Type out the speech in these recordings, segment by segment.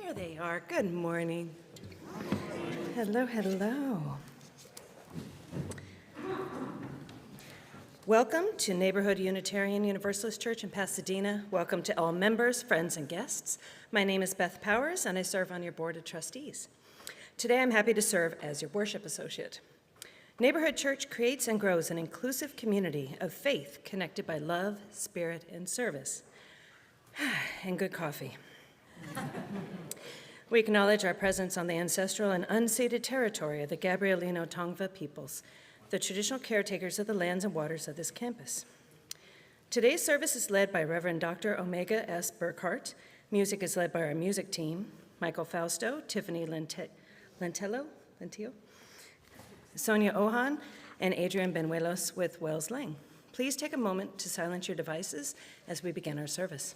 There they are. Good morning. Hello, hello. Welcome to Neighborhood Unitarian Universalist Church in Pasadena. Welcome to all members, friends, and guests. My name is Beth Powers, and I serve on your board of trustees. Today, I'm happy to serve as your worship associate. Neighborhood Church creates and grows an inclusive community of faith connected by love, spirit, and service, and good coffee. We acknowledge our presence on the ancestral and unceded territory of the Gabrielino Tongva peoples, the traditional caretakers of the lands and waters of this campus. Today's service is led by Reverend Dr. Omega S. Burkhart. Music is led by our music team, Michael Fausto, Tiffany Lentillo, Sonia Ohan, and Adrian Benuelos with Wells Lang. Please take a moment to silence your devices as we begin our service.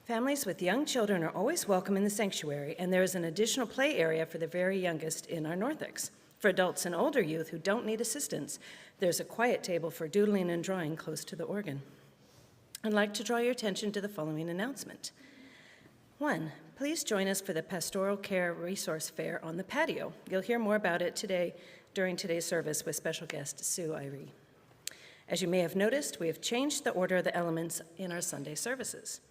Families with young children are always welcome in the sanctuary, and there is an additional play area for the very youngest in our narthex. For adults and older youth who don't need assistance, there's a quiet table for doodling and drawing close to the organ. I'd like to draw your attention to the following announcement. 1, please join us for the Pastoral Care Resource Fair on the patio. You'll hear more about it today during today's service with special guest Sue Irie. As you may have noticed, we have changed the order of the elements in our Sunday services.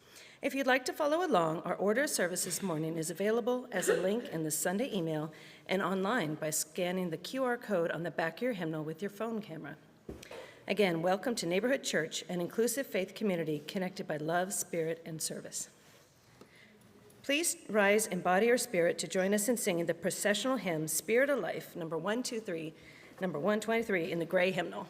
If you'd like to follow along, our order of service this morning is available as a link in the Sunday email and online by scanning the QR code on the back of your hymnal with your phone camera. Again, welcome to Neighborhood Church, an inclusive faith community connected by love, spirit, and service. Please rise in body or spirit to join us in singing the processional hymn, Spirit of Life, number 123, number 123 in the gray hymnal.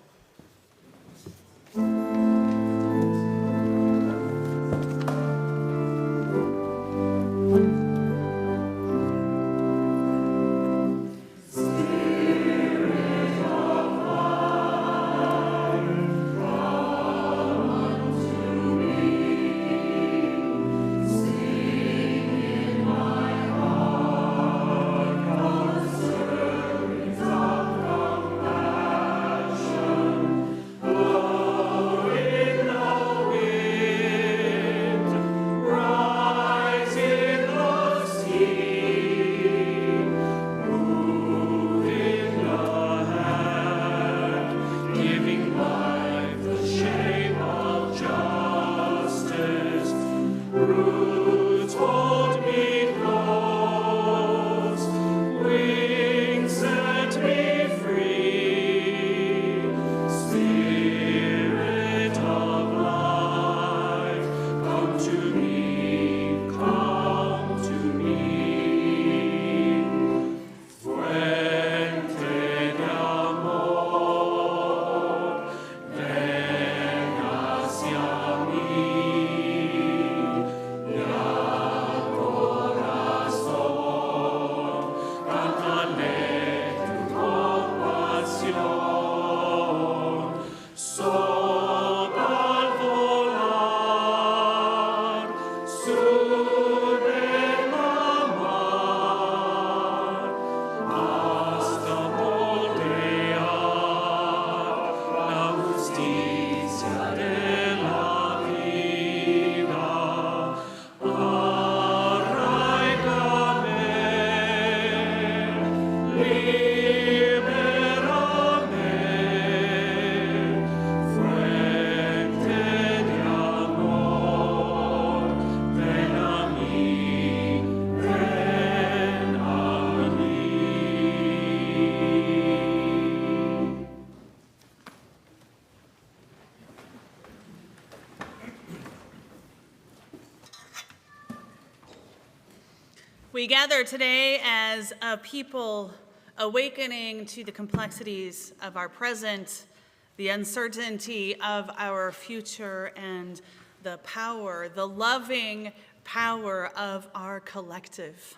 We gather today as a people awakening to the complexities of our present, the uncertainty of our future, and the power, the loving power of our collective.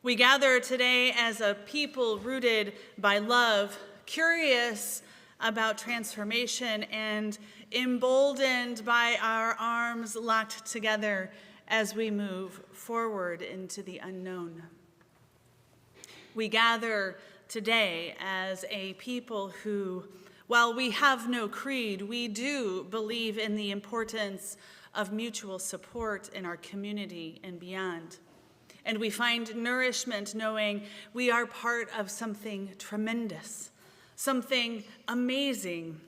We gather today as a people rooted by love, curious about transformation, and emboldened by our arms locked together as we move forward into the unknown. We gather today as a people who, while we have no creed, we do believe in the importance of mutual support in our community and beyond. And we find nourishment knowing we are part of something tremendous, something amazing,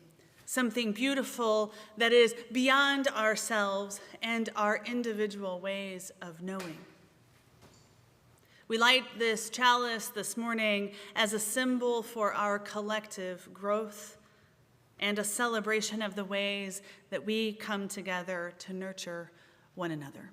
something beautiful that is beyond ourselves and our individual ways of knowing. We light this chalice this morning as a symbol for our collective growth and a celebration of the ways that we come together to nurture one another.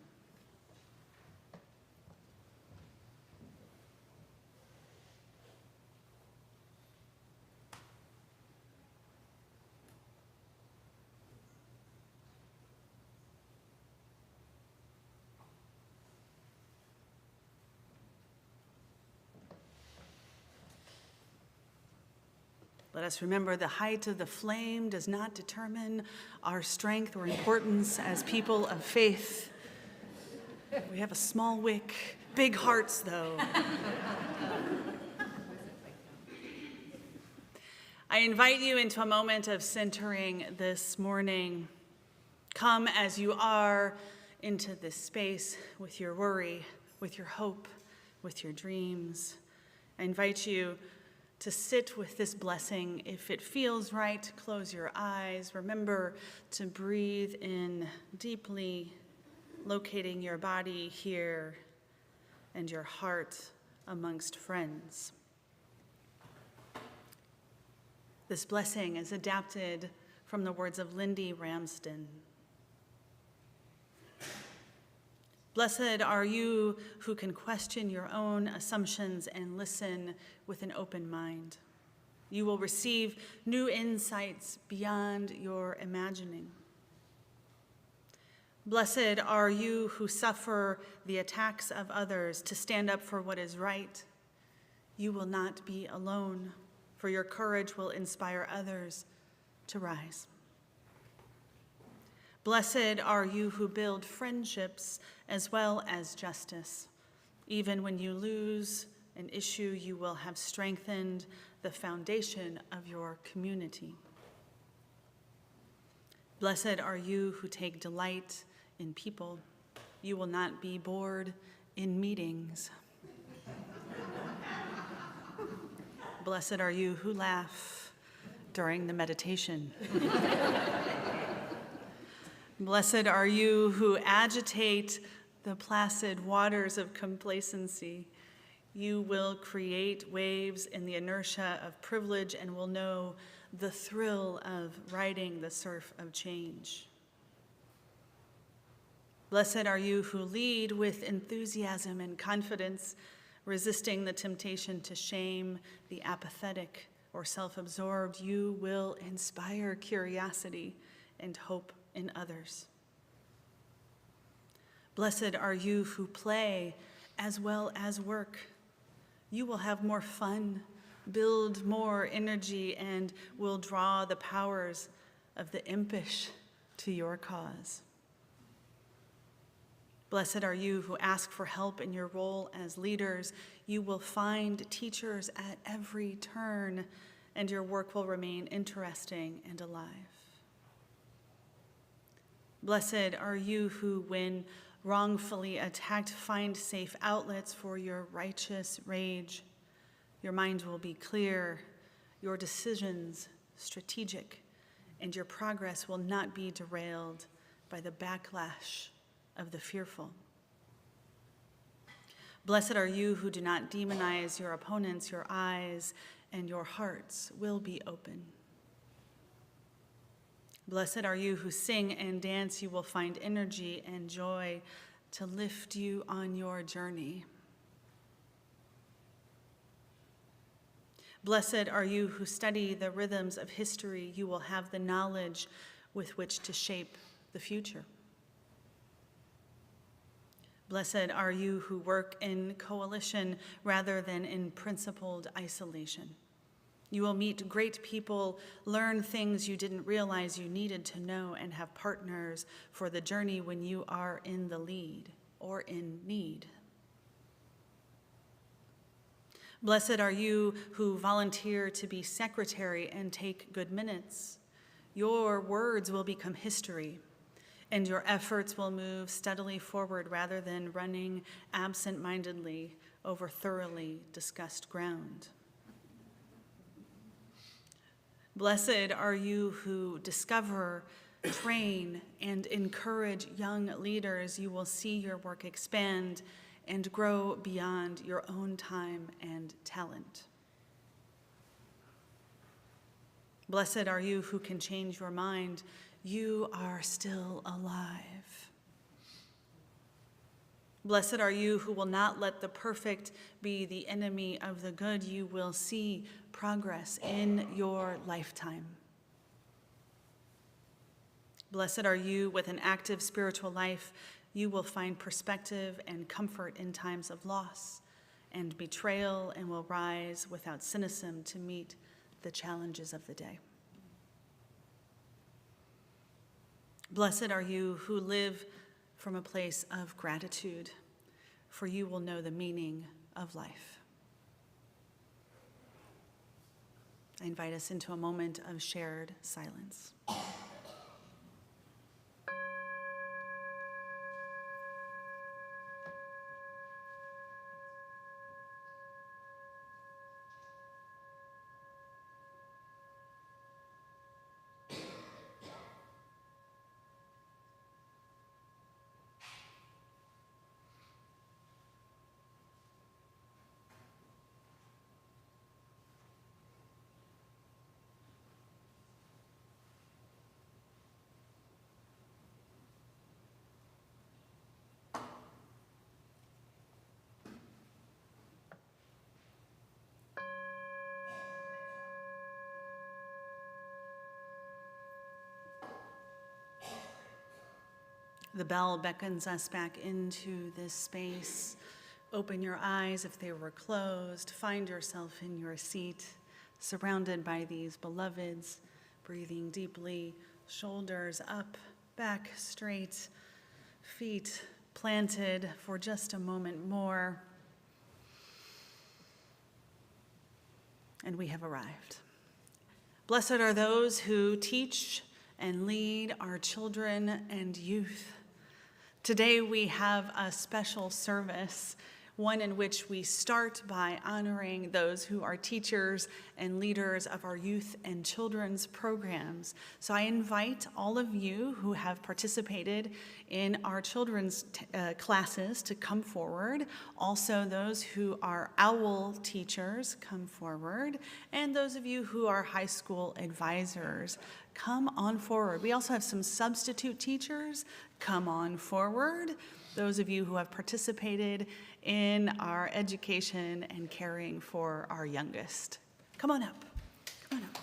Let us remember the height of the flame does not determine our strength or importance as people of faith. We have a small wick, big hearts though. I invite you into a moment of centering this morning. Come as you are into this space with your worry, with your hope, with your dreams. I invite you to sit with this blessing. If it feels right, close your eyes. Remember to breathe in deeply, locating your body here and your heart amongst friends. This blessing is adapted from the words of Lindy Ramsden. Blessed are you who can question your own assumptions and listen with an open mind. You will receive new insights beyond your imagining. Blessed are you who suffer the attacks of others to stand up for what is right. You will not be alone, for your courage will inspire others to rise. Blessed are you who build friendships as well as justice. Even when you lose an issue, you will have strengthened the foundation of your community. Blessed are you who take delight in people. You will not be bored in meetings. Blessed are you who laugh during the meditation. Blessed are you who agitate the placid waters of complacency. You will create waves in the inertia of privilege and will know the thrill of riding the surf of change. Blessed are you who lead with enthusiasm and confidence, resisting the temptation to shame the apathetic or self-absorbed. You will inspire curiosity and hope in others. Blessed are you who play as well as work. You will have more fun, build more energy, and will draw the powers of the impish to your cause. Blessed are you who ask for help in your role as leaders. You will find teachers at every turn, and your work will remain interesting and alive. Blessed are you who, when wrongfully attacked, find safe outlets for your righteous rage. Your mind will be clear, your decisions strategic, and your progress will not be derailed by the backlash of the fearful. Blessed are you who do not demonize your opponents. Your eyes and your hearts will be open. Blessed are you who sing and dance. You will find energy and joy to lift you on your journey. Blessed are you who study the rhythms of history. You will have the knowledge with which to shape the future. Blessed are you who work in coalition rather than in principled isolation. You will meet great people, learn things you didn't realize you needed to know, and have partners for the journey when you are in the lead or in need. Blessed are you who volunteer to be secretary and take good minutes. Your words will become history. and your efforts will move steadily forward rather than running absent-mindedly over thoroughly discussed ground. Blessed are you who discover, train, and encourage young leaders. You will see your work expand and grow beyond your own time and talent. Blessed are you who can change your mind. You are still alive. Blessed are you who will not let the perfect be the enemy of the good. You will see progress in your lifetime. Blessed are you with an active spiritual life. You will find perspective and comfort in times of loss and betrayal, and will rise without cynicism to meet the challenges of the day. Blessed are you who live from a place of gratitude, for you will know the meaning of life. I invite us into a moment of shared silence. The bell beckons us back into this space. Open your eyes if they were closed. Find yourself in your seat, surrounded by these beloveds, breathing deeply, shoulders up, back straight, feet planted for just a moment more. And we have arrived. Blessed are those who teach and lead our children and youth. Today we have a special service, one in which we start by honoring those who are teachers and leaders of our youth and children's programs. So I invite all of you who have participated in our children's classes to come forward. Also those who are OWL teachers, come forward. And those of you who are high school advisors, come on forward. We also have some substitute teachers. Come on forward. Those of you who have participated in our education and caring for our youngest. Come on up. Come on up.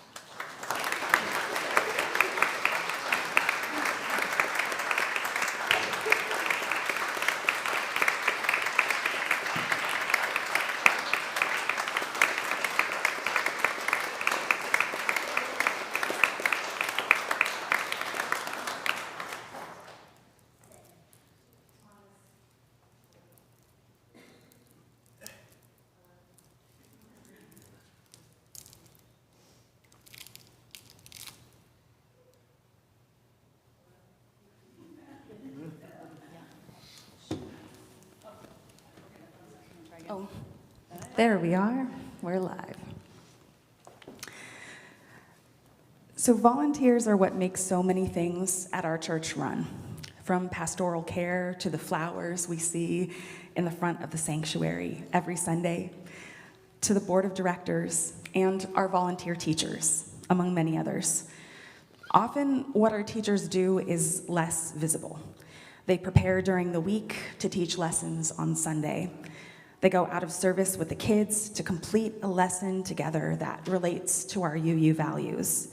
Oh, there we are. We're live. So volunteers are what makes so many things at our church run, from pastoral care to the flowers we see in the front of the sanctuary every Sunday, to the board of directors and our volunteer teachers, among many others. Often what our teachers do is less visible. They prepare during the week to teach lessons on Sunday. They go out of service with the kids to complete a lesson together that relates to our UU values.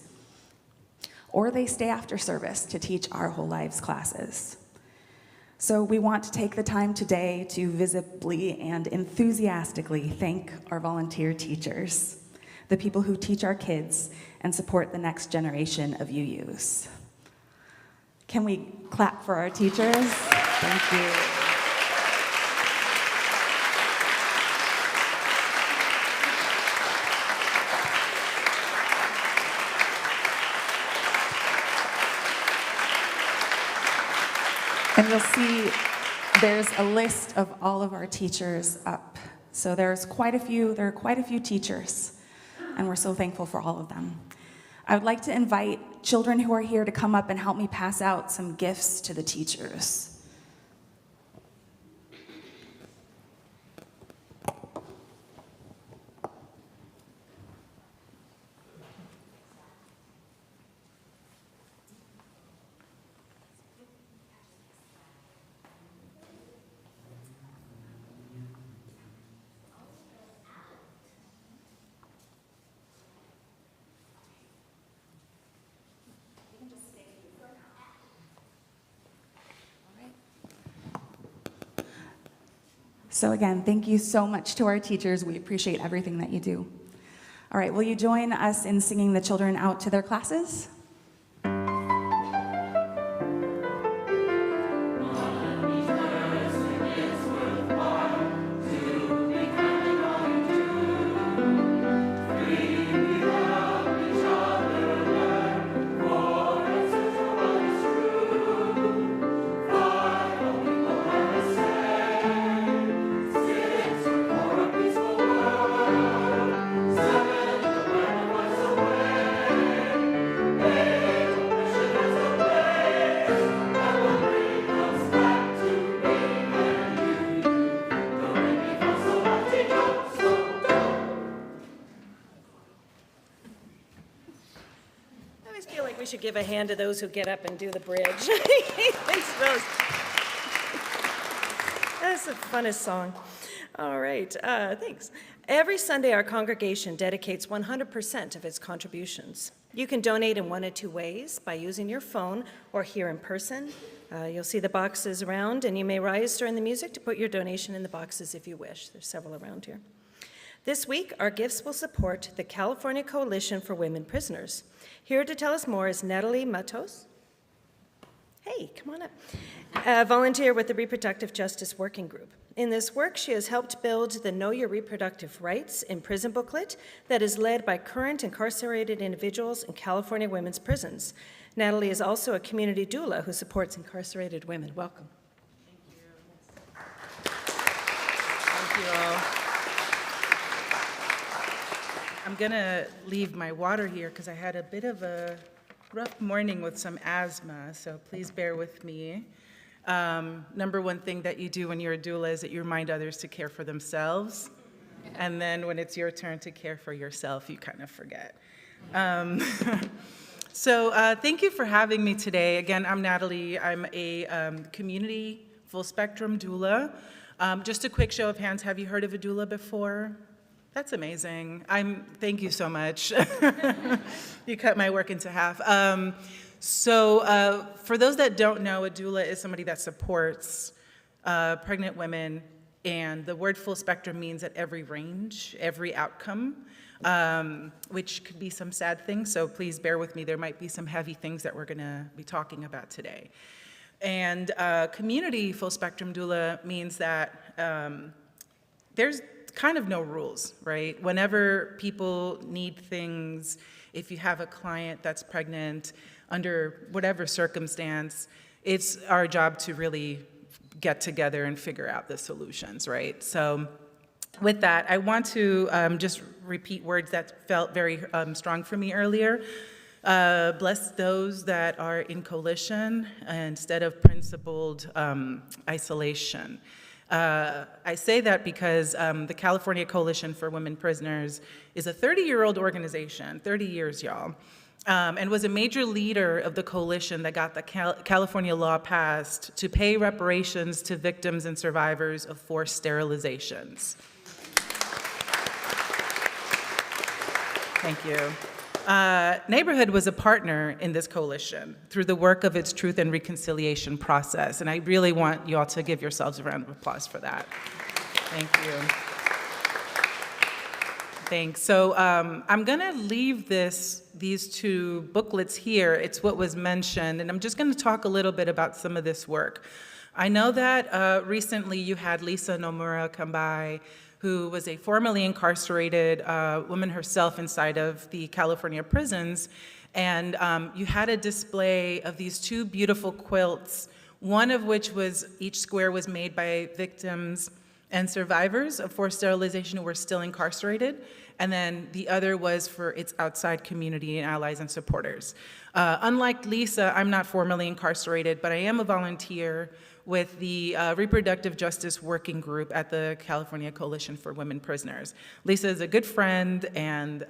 Or they stay after service to teach our whole lives classes. So we want to take the time today to visibly and enthusiastically thank our volunteer teachers, the people who teach our kids and support the next generation of UUs. Can we clap for our teachers? Thank you. And you'll see there's a list of all of our teachers up. So there are quite a few teachers, and we're so thankful for all of them. I would like to invite children who are here to come up and help me pass out some gifts to the teachers. So again, thank you so much to our teachers. We appreciate everything that you do. All right, will you join us in singing the children out to their classes? We should give a hand to those who get up and do the bridge. Thanks, Rose. That's the funnest song. All right, thanks. Every Sunday, our congregation dedicates 100% of its contributions. You can donate in one of two ways, by using your phone or here in person. You'll see the boxes around, and you may rise during the music to put your donation in the boxes if you wish. There's several around here. This week, our gifts will support the California Coalition for Women Prisoners. Here to tell us more is Natalie Matos. Hey, come on up. A volunteer with the Reproductive Justice Working Group. In this work, she has helped build the Know Your Reproductive Rights in Prison booklet that is led by current incarcerated individuals in California women's prisons. Natalie is also a community doula who supports incarcerated women. Welcome. Thank you all. I'm gonna leave my water here because I had a bit of a rough morning with some asthma, so please bear with me. Number one thing that you do when you're a doula is that you remind others to care for themselves, and then when it's your turn to care for yourself, you kind of forget. So thank you for having me today. Again, I'm Natalie. I'm a community full-spectrum doula. Just a quick show of hands, have you heard of a doula before? That's amazing. Thank you so much. You cut my work into half. So for those that don't know, a doula is somebody that supports pregnant women, and the word full spectrum means at every range, every outcome, which could be some sad things, so please bear with me. There might be some heavy things that we're gonna be talking about today. And community full spectrum doula means that there's kind of no rules, right? Whenever people need things, if you have a client that's pregnant, under whatever circumstance, it's our job to really get together and figure out the solutions, right? So with that, I want to just repeat words that felt very strong for me earlier. Bless those that are in coalition instead of principled isolation. I say that because the California Coalition for Women Prisoners is a 30-year-old organization, 30 years, y'all, and was a major leader of the coalition that got the California law passed to pay reparations to victims and survivors of forced sterilizations. Thank you. Neighborhood was a partner in this coalition through the work of its Truth and Reconciliation process, and I really want you all to give yourselves a round of applause for that. Thank you. Thanks. So I'm gonna leave these two booklets here. It's what was mentioned, and I'm just gonna talk a little bit about some of this work. I know that recently you had Lisa Nomura come by, who was a formerly incarcerated woman herself inside of the California prisons. And you had a display of these two beautiful quilts one of which was each square was made by victims and survivors of forced sterilization who were still incarcerated, and then the other was for its outside community and allies and supporters. Unlike Lisa, I'm not formally incarcerated, but I am a volunteer with the Reproductive Justice Working Group at the California Coalition for Women Prisoners. Lisa is a good friend, and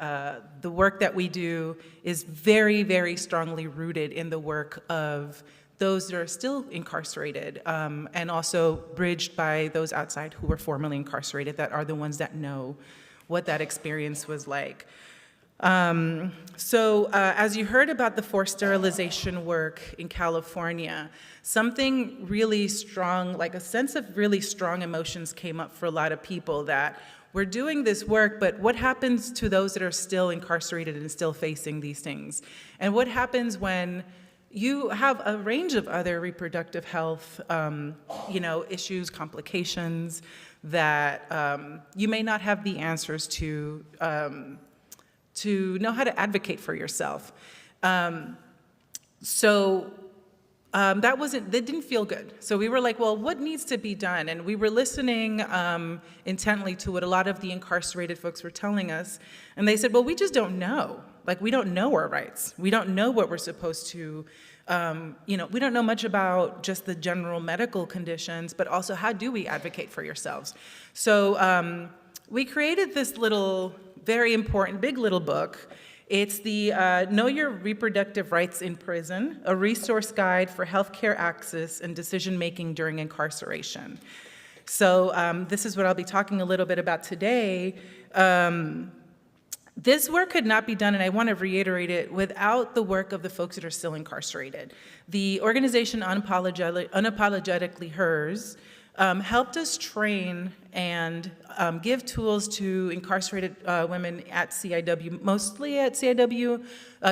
the work that we do is very, very strongly rooted in the work of those that are still incarcerated, and also bridged by those outside who were formerly incarcerated that are the ones that know what that experience was like. As you heard about the forced sterilization work in California, something really strong, like a sense of really strong emotions came up for a lot of people that we're doing this work, but what happens to those that are still incarcerated and still facing these things? And what happens when you have a range of other reproductive health issues, complications that you may not have the answers to know how to advocate for yourself. That didn't feel good. So we were like, well, what needs to be done? And we were listening intently to what a lot of the incarcerated folks were telling us. And they said, well, we just don't know. Like, we don't know our rights. We don't know what we're supposed to, we don't know much about just the general medical conditions, but also how do we advocate for yourselves? So we created this little, very important, big little book. It's the Know Your Reproductive Rights in Prison, a resource guide for healthcare access and decision-making during incarceration. So this is what I'll be talking a little bit about today. This work could not be done, and I want to reiterate it, without the work of the folks that are still incarcerated. The organization Unapologetically Hers helped us train and give tools to incarcerated women at CIW, mostly at CIW,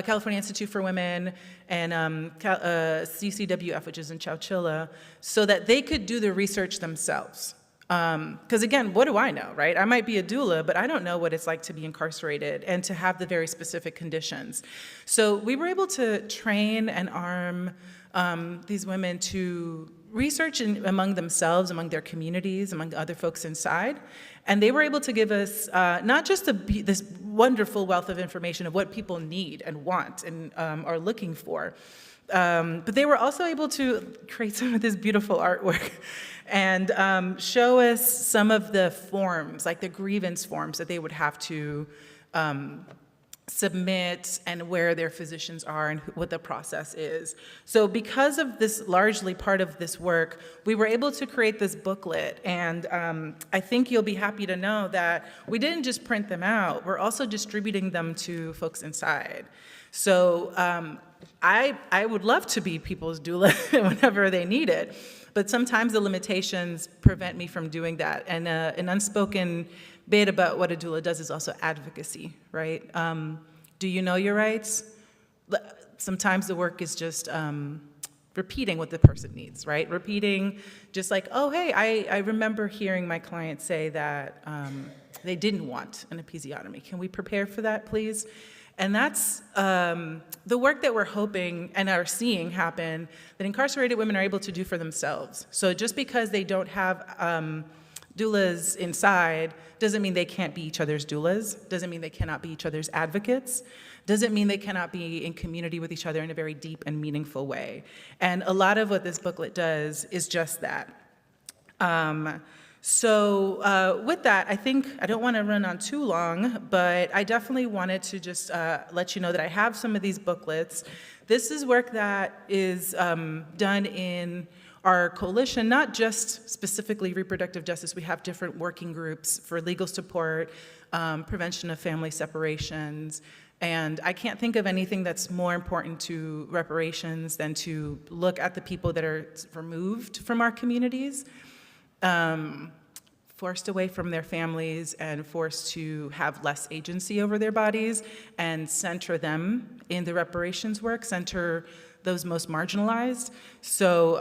California Institute for Women, and CCWF, which is in Chowchilla, so that they could do the research themselves. Because again, what do I know, right? I might be a doula, but I don't know what it's like to be incarcerated and to have the very specific conditions. So we were able to train and arm these women to research among themselves, among their communities, among other folks inside. And they were able to give us not just this wonderful wealth of information of what people need and want and are looking for, but they were also able to create some of this beautiful artwork and show us some of the forms, like the grievance forms that they would have to submit and where their physicians are and what the process is. So because of this largely part of this work, we were able to create this booklet, and I think you'll be happy to know that we didn't just print them out, we're also distributing them to folks inside. So I would love to be people's doula whenever they need it, but sometimes the limitations prevent me from doing that. And an unspoken bit about what a doula does is also advocacy, right? Do you know your rights? Sometimes the work is just repeating what the person needs, right? Repeating, just like, oh, hey, I remember hearing my client say that they didn't want an episiotomy. Can we prepare for that, please? And that's the work that we're hoping and are seeing happen that incarcerated women are able to do for themselves. So just because they don't have doulas inside doesn't mean they can't be each other's doulas, doesn't mean they cannot be each other's advocates, doesn't mean they cannot be in community with each other in a very deep and meaningful way. And a lot of what this booklet does is just that. With that, I think I don't want to run on too long, but I definitely wanted to just let you know that I have some of these booklets. This is work that is done in our coalition, not just specifically reproductive justice. We have different working groups for legal support, prevention of family separations, and I can't think of anything that's more important to reparations than to look at the people that are removed from our communities, forced away from their families and forced to have less agency over their bodies, and center them in the reparations work, center those most marginalized. So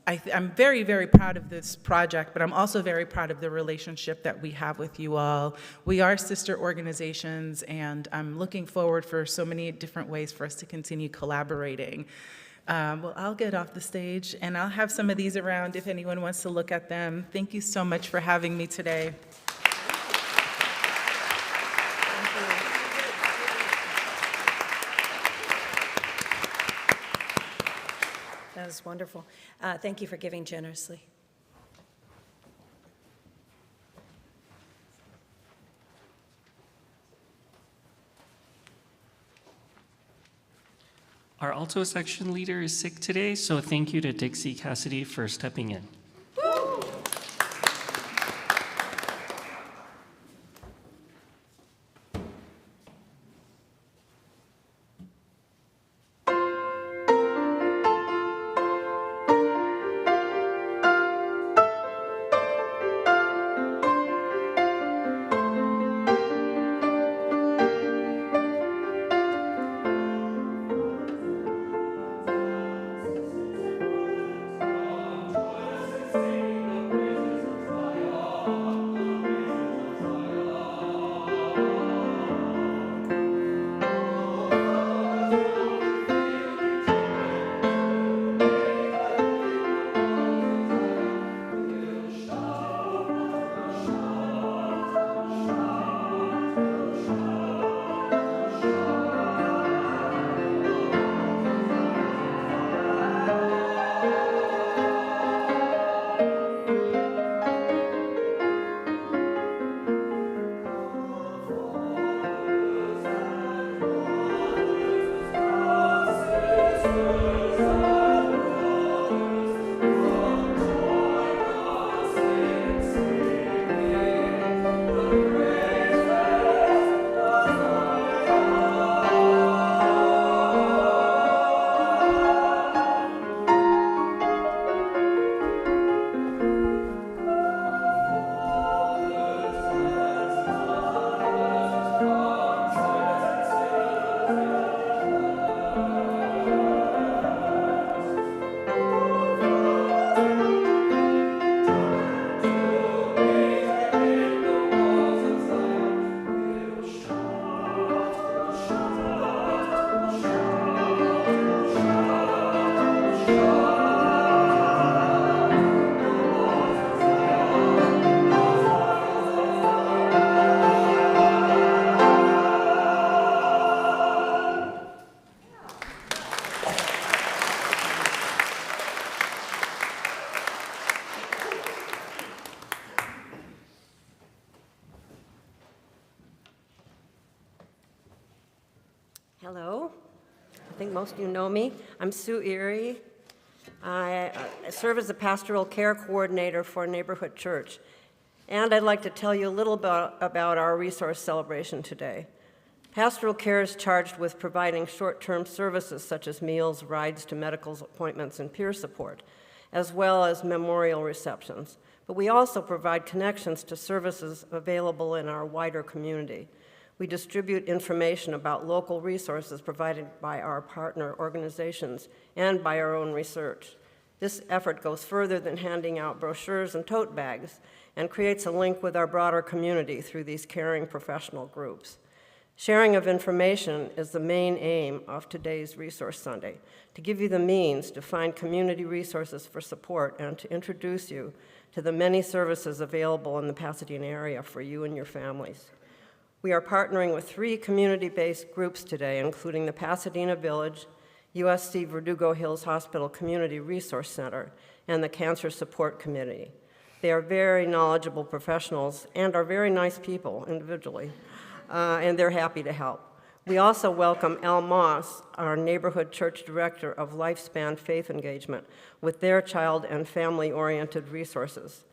I'm very, very proud of this project, but I'm also very proud of the relationship that we have with you all. We are sister organizations, and I'm looking forward for so many different ways for us to continue collaborating. Well, I'll get off the stage, and I'll have some of these around if anyone wants to look at them. Thank you so much for having me today. That was wonderful. Thank you for giving generously. Our alto section leader is sick today, so thank you to Dixie Cassidy for stepping in. Hello. I think most of you know me. I'm Sue Erie. I serve as a pastoral care coordinator for a neighborhood church. And I'd like to tell you a little about our resource celebration today. Pastoral care is charged with providing short-term services such as meals, rides to medical appointments, and peer support, as well as memorial receptions. But we also provide connections to services available in our wider community. We distribute information about local resources provided by our partner organizations and by our own research. This effort goes further than handing out brochures and tote bags and creates a link with our broader community through these caring professional groups. Sharing of information is the main aim of today's Resource Sunday, to give you the means to find community resources for support and to introduce you to the many services available in the Pasadena area for you and your families. We are partnering with 3 community-based groups today, including the Pasadena Village, USC Verdugo Hills Hospital Community Resource Center, and the Cancer Support Committee. They are very knowledgeable professionals and are very nice people individually, and they're happy to help. We also welcome Al Moss, our neighborhood church director of Lifespan Faith Engagement, with their child and family-oriented resources.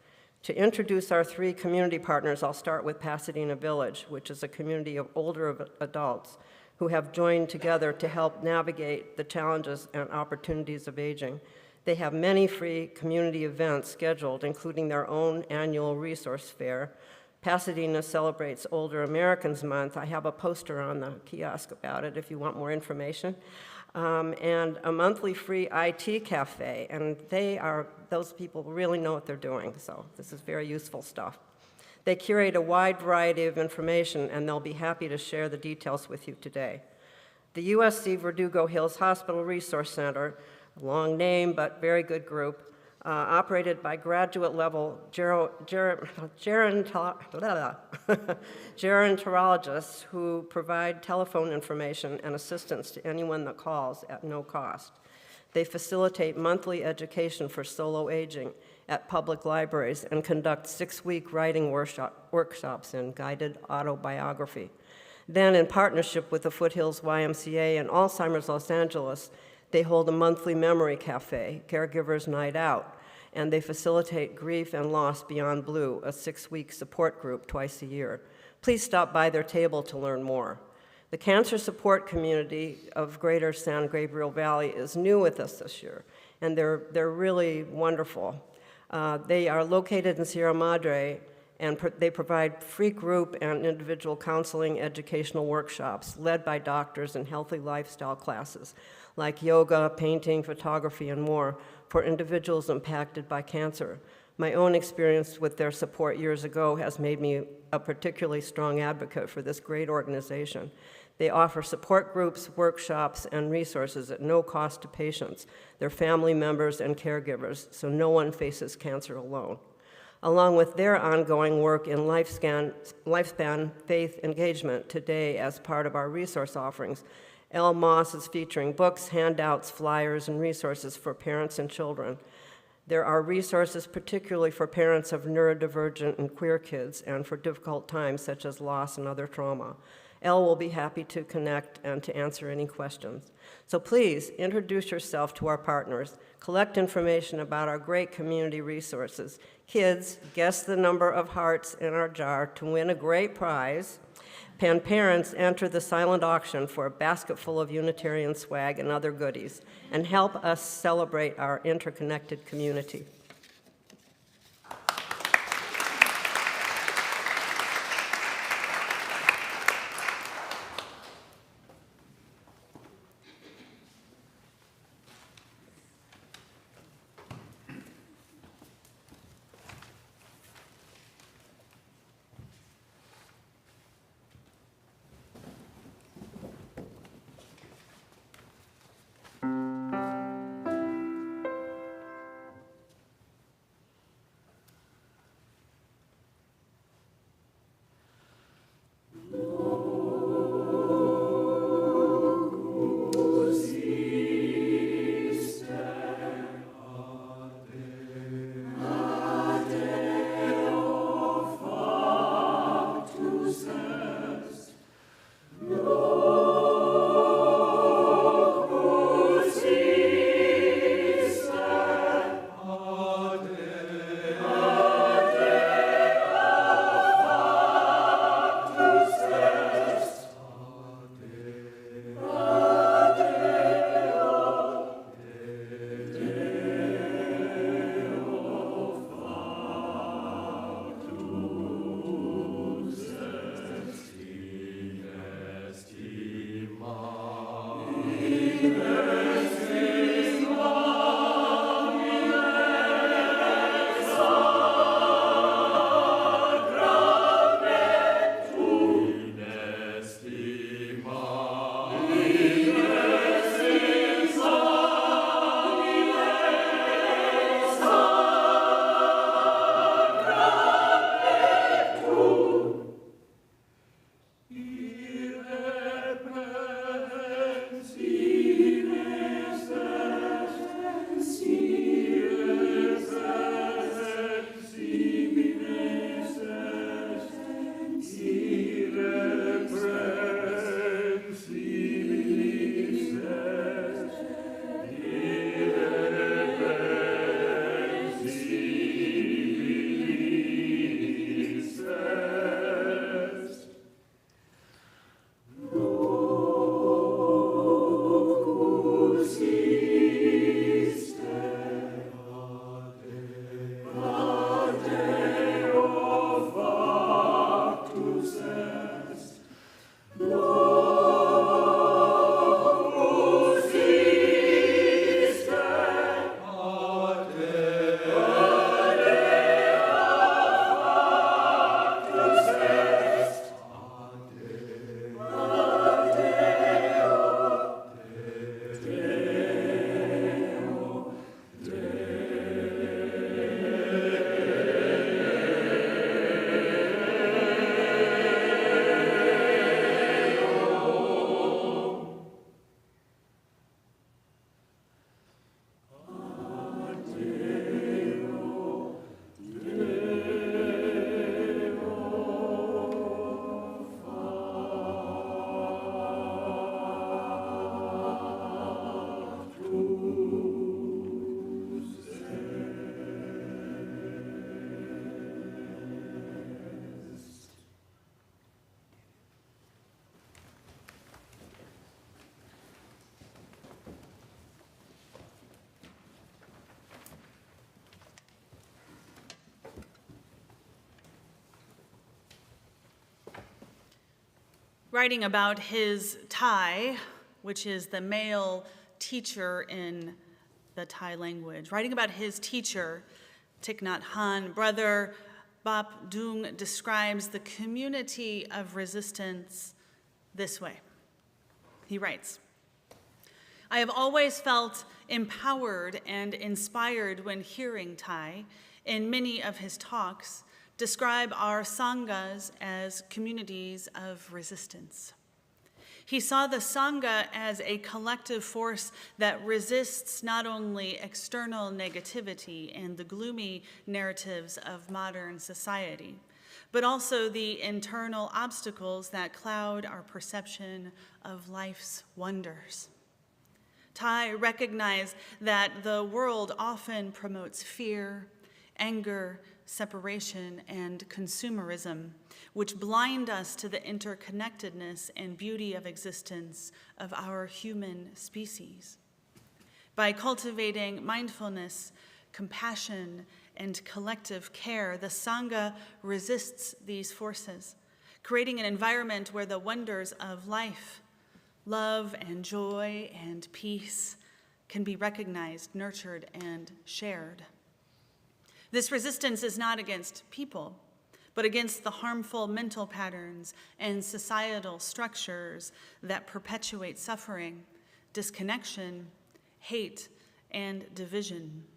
To introduce our 3 community partners, I'll start with Pasadena Village, which is a community of older adults who have joined together to help navigate the challenges and opportunities of aging. They have many free community events scheduled, including their own annual resource fair. Pasadena celebrates Older Americans Month. I have a poster on the kiosk about it if you want more information. And a monthly free IT cafe, and those people really know what they're doing, so this is very useful stuff. They curate a wide variety of information, and they'll be happy to share the details with you today. The USC Verdugo Hills Hospital Resource Center long name, but very good group, operated by graduate-level gerontologists who provide telephone information and assistance to anyone that calls at no cost. They facilitate monthly education for solo aging at public libraries and conduct 6-week writing workshops in guided autobiography. Then, in partnership with the Foothills YMCA and Alzheimer's Los Angeles, they hold a monthly memory cafe, Caregivers Night Out, and they facilitate Grief and Loss Beyond Blue, a 6-week support group twice a year. Please stop by their table to learn more. The cancer support community of Greater San Gabriel Valley is new with us this year, and they're really wonderful. They are located in Sierra Madre, and they provide free group and individual counseling educational workshops led by doctors and healthy lifestyle classes like yoga, painting, photography, and more for individuals impacted by cancer. My own experience with their support years ago has made me a particularly strong advocate for this great organization. They offer support groups, workshops, and resources at no cost to patients, their family members, and caregivers, so no one faces cancer alone. Along with their ongoing work in lifespan faith engagement today as part of our resource offerings, El Moss is featuring books, handouts, flyers, and resources for parents and children. There are resources particularly for parents of neurodivergent and queer kids and for difficult times such as loss and other trauma. Elle will be happy to connect and to answer any questions. So please introduce yourself to our partners, collect information about our great community resources. Kids, guess the number of hearts in our jar to win a great prize. And parents, enter the silent auction for a basket full of Unitarian swag and other goodies, and help us celebrate our interconnected community. Writing about his Thai, which is the male teacher in the Thai language, writing about his teacher, Thich Nhat Hanh, Brother Bap Dung describes the community of resistance this way. He writes, "I have always felt empowered and inspired when hearing Thai, in many of his talks, describe our sanghas as communities of resistance. He saw the Sangha as a collective force that resists not only external negativity and the gloomy narratives of modern society, but also the internal obstacles that cloud our perception of life's wonders. Thai recognized that the world often promotes fear, anger, separation, and consumerism, which blind us to the interconnectedness and beauty of existence of our human species. By cultivating mindfulness, compassion, and collective care, the Sangha resists these forces, creating an environment where the wonders of life, love and joy and peace can be recognized, nurtured, and shared. This resistance is not against people, but against the harmful mental patterns and societal structures that perpetuate suffering, disconnection, hate, and division.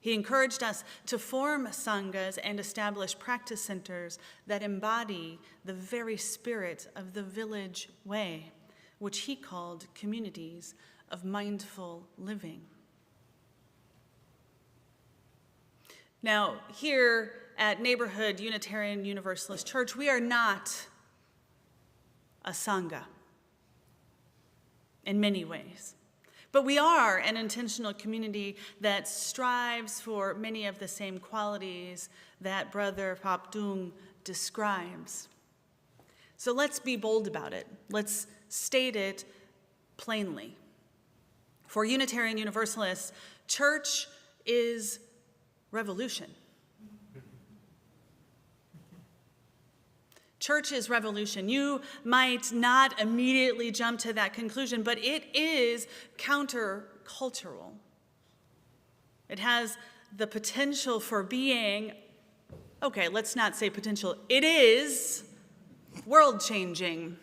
He encouraged us to form sanghas and establish practice centers that embody the very spirit of the village way, which he called communities of mindful living." Now, here at Neighborhood Unitarian Universalist Church, we are not a Sangha in many ways, but we are an intentional community that strives for many of the same qualities that Brother Bap Dung describes. So let's be bold about it. Let's state it plainly. For Unitarian Universalists, church is revolution. Church is revolution. You might not immediately jump to that conclusion, but it is countercultural. It has the potential for being, okay, let's not say potential, it is world-changing.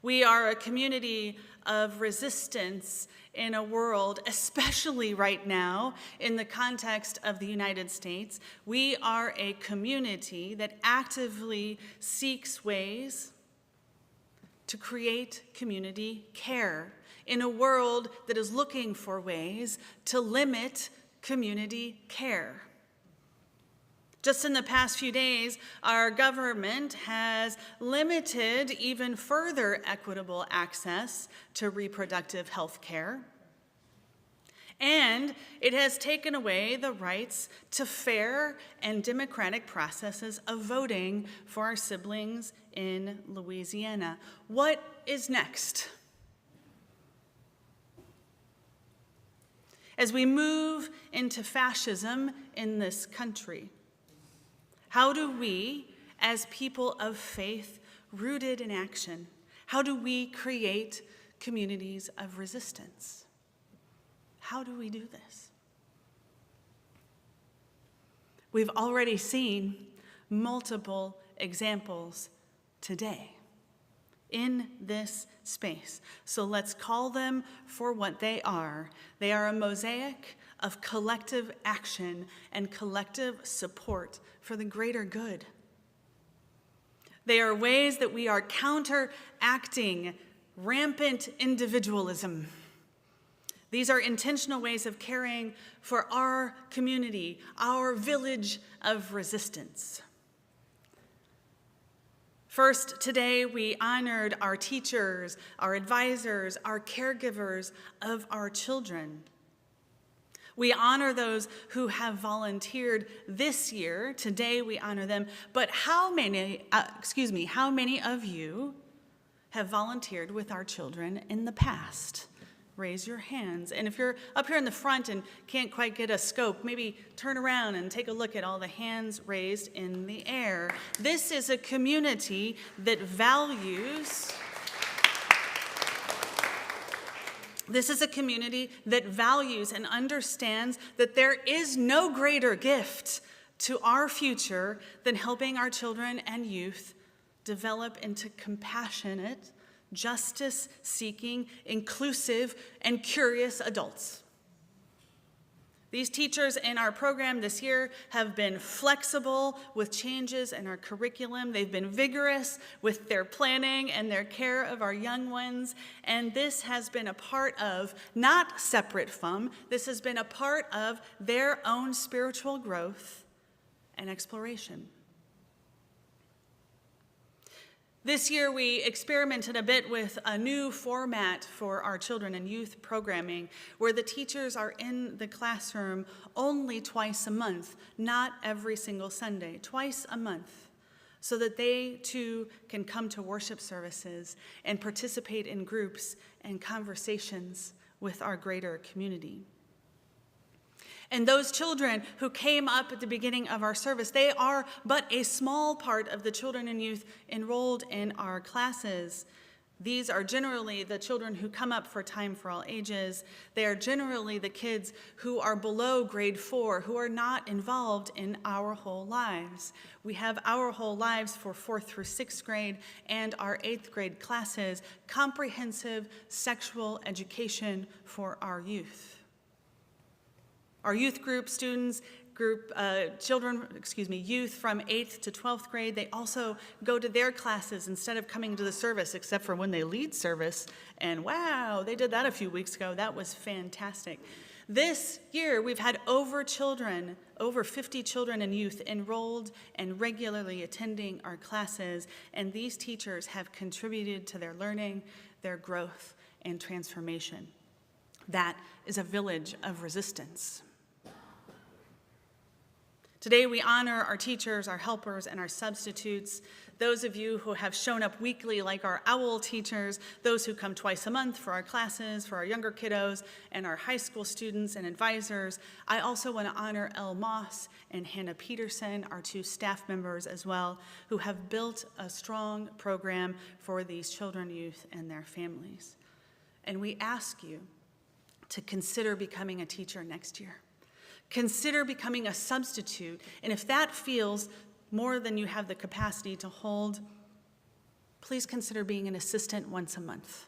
We are a community of resistance in a world, especially right now in the context of the United States. We are a community that actively seeks ways to create community care in a world that is looking for ways to limit community care. Just in the past few days, our government has limited even further equitable access to reproductive health care. And it has taken away the rights to fair and democratic processes of voting for our siblings in Louisiana. What is next? As we move into fascism in this country, how do we, as people of faith rooted in action, how do we create communities of resistance? How do we do this? We've already seen multiple examples today in this space. So let's call them for what they are. They are a mosaic of collective action and collective support for the greater good. They are ways that we are counteracting rampant individualism. These are intentional ways of caring for our community, our village of resistance. First, today we honored our teachers, our advisors, our caregivers of our children. We honor those who have volunteered this year. Today we honor them. But how many of you have volunteered with our children in the past? raise your hands. And if you're up here in the front and can't quite get a scope, maybe turn around and take a look at all the hands raised in the air. This is a community that values and understands that there is no greater gift to our future than helping our children and youth develop into compassionate, justice-seeking, inclusive, and curious adults. These teachers in our program this year have been flexible with changes in our curriculum. They've been vigorous with their planning and their care of our young ones. And this has been a part of, not separate from, this has been a part of their own spiritual growth and exploration. This year, we experimented a bit with a new format for our children and youth programming, where the teachers are in the classroom only twice a month, not every single Sunday, twice a month, so that they too can come to worship services and participate in groups and conversations with our greater community. And those children who came up at the beginning of our service, they are but a small part of the children and youth enrolled in our classes. These are generally the children who come up for Time for All Ages. They are generally the kids who are below grade 4, who are not involved in Our Whole Lives. We have Our Whole Lives for 4th through 6th grade and our 8th grade classes, comprehensive sexual education for our youth. Our youth group students, youth from 8th to 12th grade, they also go to their classes instead of coming to the service, except for when they lead service. And wow, they did that a few weeks ago. That was fantastic. This year, we've had over 50 children and youth enrolled and regularly attending our classes, and these teachers have contributed to their learning, their growth, and transformation. That is a village of resistance. Today, we honor our teachers, our helpers, and our substitutes, those of you who have shown up weekly like our OWL teachers, those who come twice a month for our classes, for our younger kiddos, and our high school students and advisors. I also want to honor Elle Moss and Hannah Peterson, our 2 staff members as well, who have built a strong program for these children, youth, and their families. And we ask you to consider becoming a teacher next year. Consider becoming a substitute, and if that feels more than you have the capacity to hold, please consider being an assistant once a month.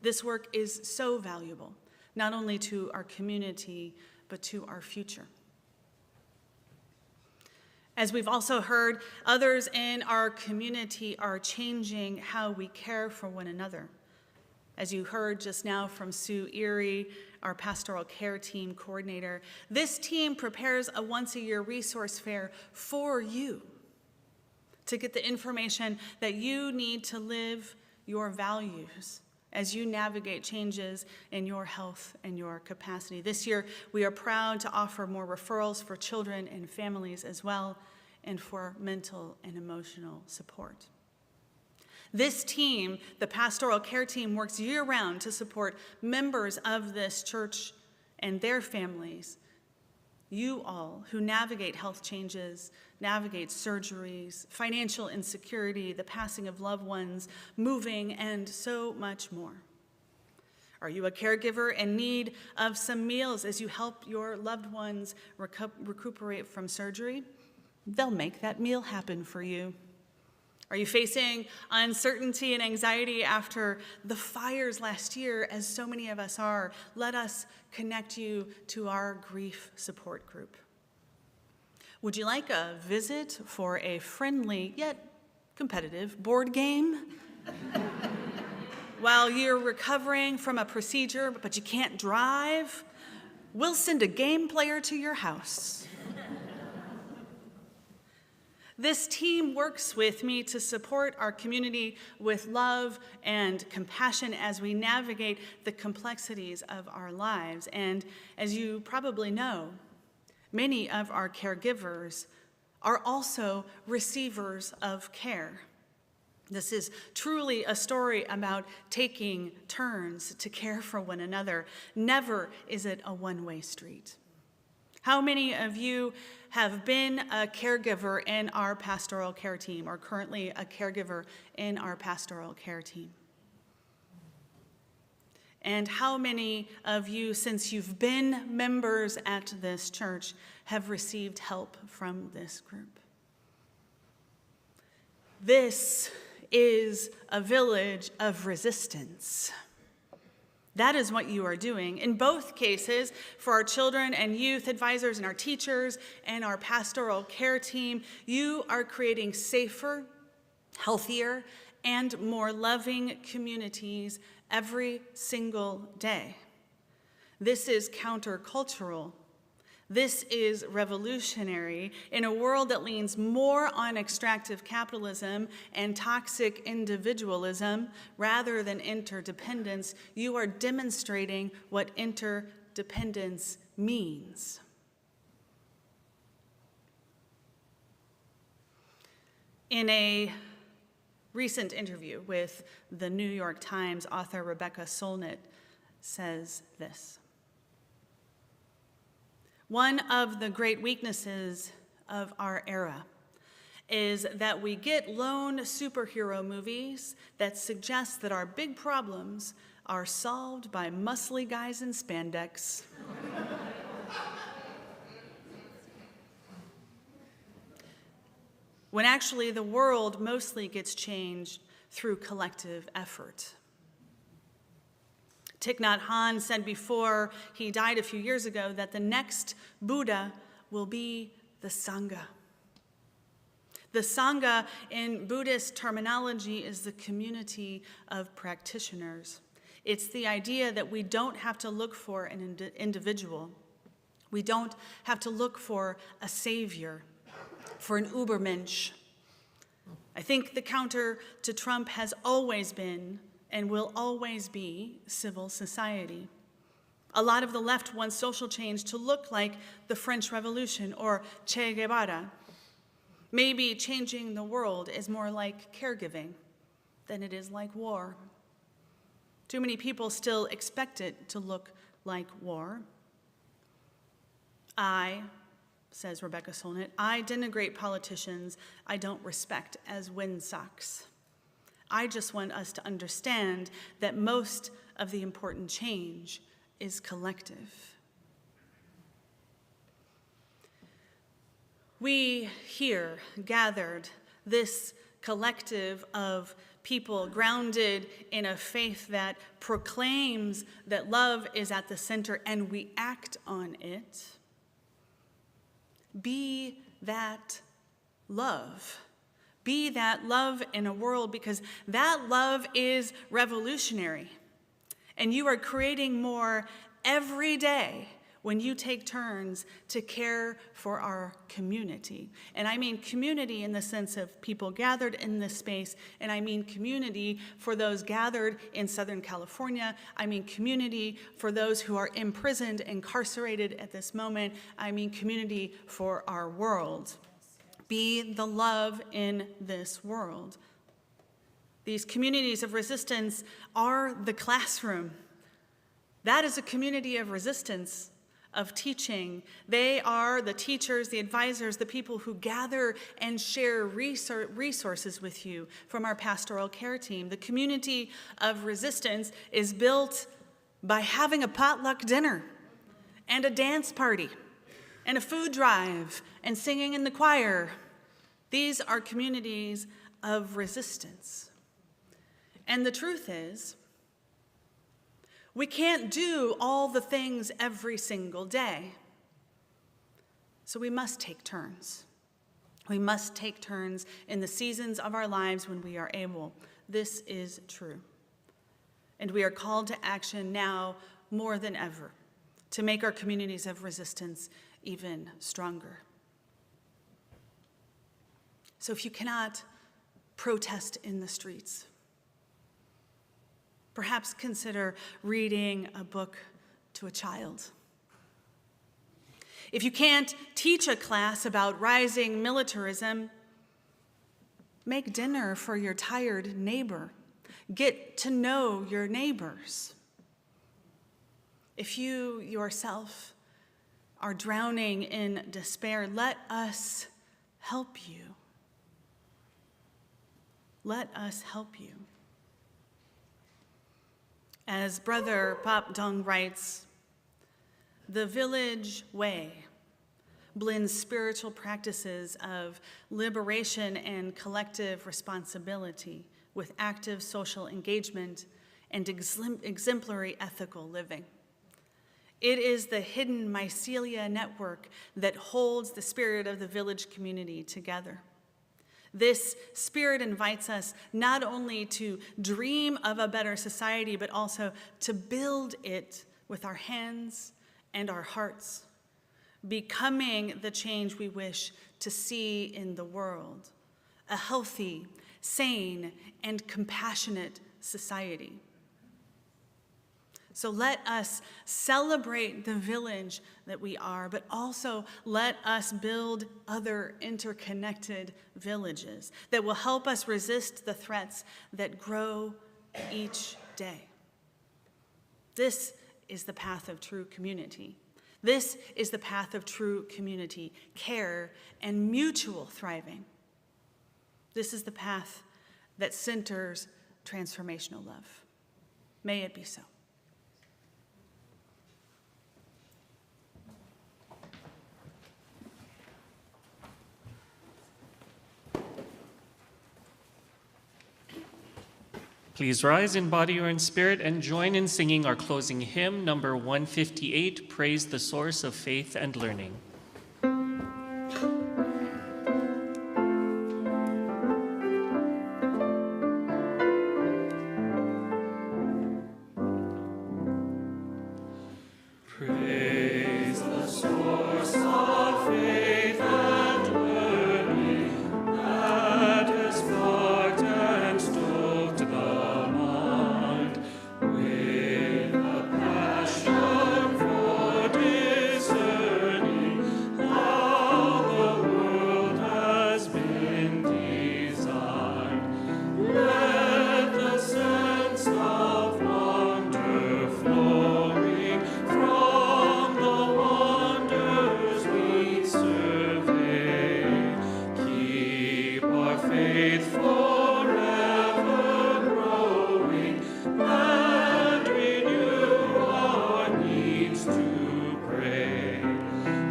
This work is so valuable, not only to our community, but to our future. As we've also heard, others in our community are changing how we care for one another. As you heard just now from Sue Erie, our pastoral care team coordinator, this team prepares a once-a-year resource fair for you to get the information that you need to live your values as you navigate changes in your health and your capacity. This year, we are proud to offer more referrals for children and families as well, and for mental and emotional support. This team, the pastoral care team, works year-round to support members of this church and their families, you all who navigate health changes, navigate surgeries, financial insecurity, the passing of loved ones, moving, and so much more. Are you a caregiver in need of some meals as you help your loved ones recuperate from surgery? They'll make that meal happen for you. Are you facing uncertainty and anxiety after the fires last year, as so many of us are? Let us connect you to our grief support group. Would you like a visit for a friendly yet competitive board game? While you're recovering from a procedure but you can't drive, we'll send a game player to your house. This team works with me to support our community with love and compassion as we navigate the complexities of our lives. And as you probably know, many of our caregivers are also receivers of care. This is truly a story about taking turns to care for one another. Never is it a one-way street. How many of you have been a caregiver in our pastoral care team, or currently a caregiver in our pastoral care team? And how many of you, since you've been members at this church, have received help from this group? This is a village of resistance. That is what you are doing. In both cases, for our children and youth advisors and our teachers and our pastoral care team, you are creating safer, healthier, and more loving communities every single day. This is countercultural. This is revolutionary. In a world that leans more on extractive capitalism and toxic individualism rather than interdependence, you are demonstrating what interdependence means. In a recent interview with the New York Times, author Rebecca Solnit says this: "One of the great weaknesses of our era is that we get lone superhero movies that suggest that our big problems are solved by muscly guys in spandex." When actually the world mostly gets changed through collective effort. Thich Nhat Hanh said before he died a few years ago that the next Buddha will be the Sangha. The Sangha in Buddhist terminology is the community of practitioners. It's the idea that we don't have to look for an individual. We don't have to look for a savior, for an Übermensch. I think the counter to Trump has always been and will always be civil society. A lot of the left wants social change to look like the French Revolution or Che Guevara. Maybe changing the world is more like caregiving than it is like war. Too many people still expect it to look like war. Says Rebecca Solnit, I denigrate politicians I don't respect as windsocks. I just want us to understand that most of the important change is collective. We here gathered, this collective of people grounded in a faith that proclaims that love is at the center and we act on it. Be that love. Be that love in a world, because that love is revolutionary. And you are creating more every day when you take turns to care for our community. And I mean community in the sense of people gathered in this space, and I mean community for those gathered in Southern California. I mean community for those who are imprisoned, incarcerated at this moment. I mean community for our world. Be the love in this world. These communities of resistance are the classroom. That is a community of resistance, of teaching. They are the teachers, the advisors, the people who gather and share resources with you from our pastoral care team. The community of resistance is built by having a potluck dinner and a dance party and a food drive and singing in the choir. These are communities of resistance. And the truth is, we can't do all the things every single day. So we must take turns. We must take turns in the seasons of our lives when we are able. This is true. And we are called to action now more than ever to make our communities of resistance even stronger. So if you cannot protest in the streets, perhaps consider reading a book to a child. If you can't teach a class about rising militarism, Make dinner for your tired neighbor. Get to know your neighbors. If you yourself are drowning in despair, let us help you. Let us help you. As Brother Pap Dong writes, the village way blends spiritual practices of liberation and collective responsibility with active social engagement and exemplary ethical living. It is the hidden mycelia network that holds the spirit of the village community together. This spirit invites us not only to dream of a better society, but also to build it with our hands and our hearts, becoming the change we wish to see in the world, a healthy, sane, and compassionate society. So let us celebrate the village that we are, but also let us build other interconnected villages that will help us resist the threats that grow each day. This is the path of true community. This is the path of true community, care, and mutual thriving. This is the path that centers transformational love. May it be so. Please rise in body or in spirit and join in singing our closing hymn, number 158, Praise the Source of Faith and Learning. Praise the source of faith and learning that has sparked and stoked the mind with a passion for discerning how the world has been designed. Let the sense of wonder flowing from the wonders we survey keep our faith forever growing and renew our needs to pray.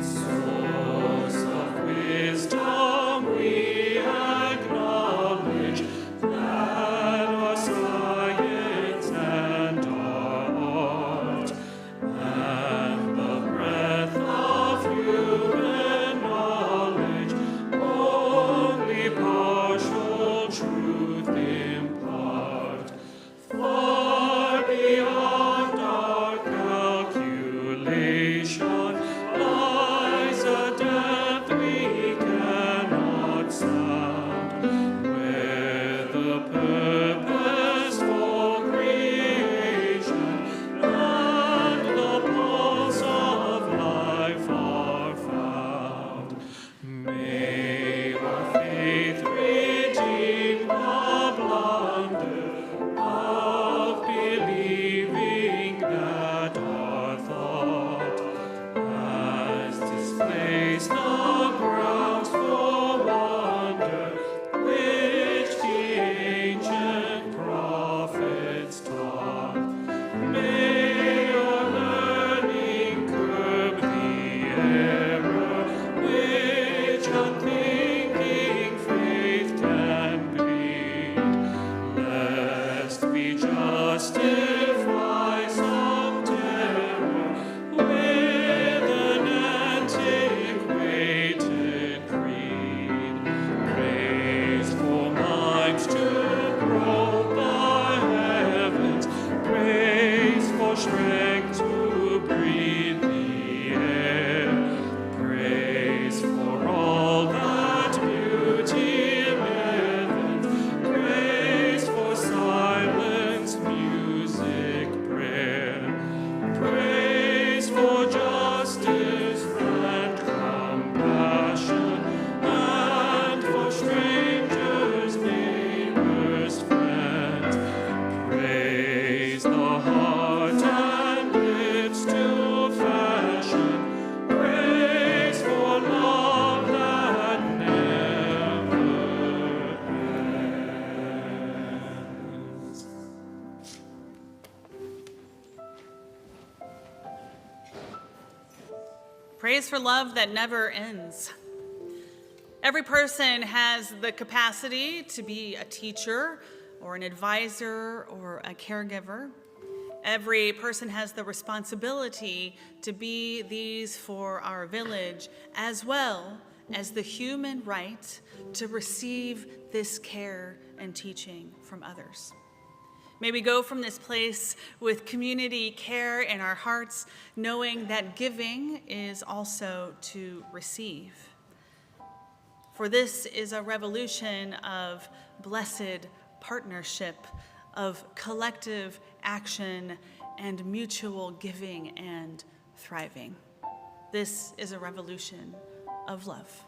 Source of wisdom, we acknowledge that our science and our art and the breadth of human knowledge only partial truth Grace for love that never ends. Every person has the capacity to be a teacher or an advisor or a caregiver. Every person has the responsibility to be these for our village, as well as the human right to receive this care and teaching from others. May we go from this place with community care in our hearts, knowing that giving is also to receive. For this is a revolution of blessed partnership, of collective action and mutual giving and thriving. This is a revolution of love.